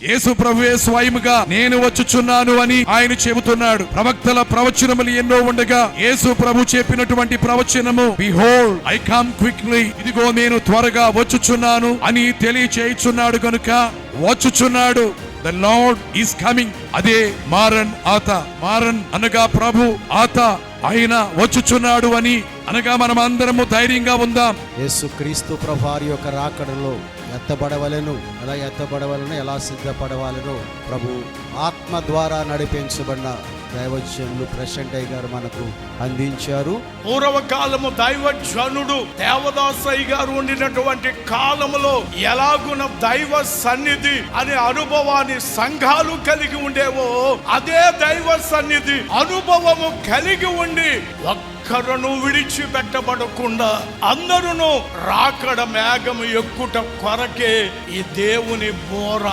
యేసు ప్రభువే స్వయముగా నేను వచ్చుచున్నాను అని ఆయన చెబుతున్నాడు. ప్రవక్తల ప్రవచనములు ఎన్నో ఉండగా యేసు ప్రభు చెప్పినటువంటి ప్రవచనము బిహోల్డ్ ఐ కమ్ క్విక్లీ, ఇదిగో నేను త్వరగా వచ్చుచున్నాను అని తెలియచేయుచున్నాడు. కనుక వచ్చుచున్నాడు, ద లార్డ్ ఈస్ కమింగ్. అదే మారన్ ఆత. మారన్ అనగా ప్రభు, ఆత ఆయన వచ్చుచున్నాడు అని అనగా మనం అందరము ధైర్యంగా ఉందాం. యేసు క్రీస్తు ప్రభువారి యొక్క రాకడలో ఎత్తబడవలెను, ఎలా సిద్ధపడవలెను ప్రభు ఆత్మ ద్వారా నడిపించబడిన దైవజనులు ప్రశాంతయ్య గారు మనకు అందించారు. పూర్వకాలము దైవజనుడు దేవదాసయ్య గారు ఉండినటువంటి కాలములో ఎలాగున దైవ సన్నిధి అనే అనుభవాన్ని సంఘాలు కలిగి ఉండేవో, అదే దైవ సన్నిధి అనుభవము కలిగి ఉండి ఒక్కరును విడిచిపెట్టబడకుండా అందరూ రాకడ మేఘము ఎక్కుట కొరకే ఈ దేవుని బోర.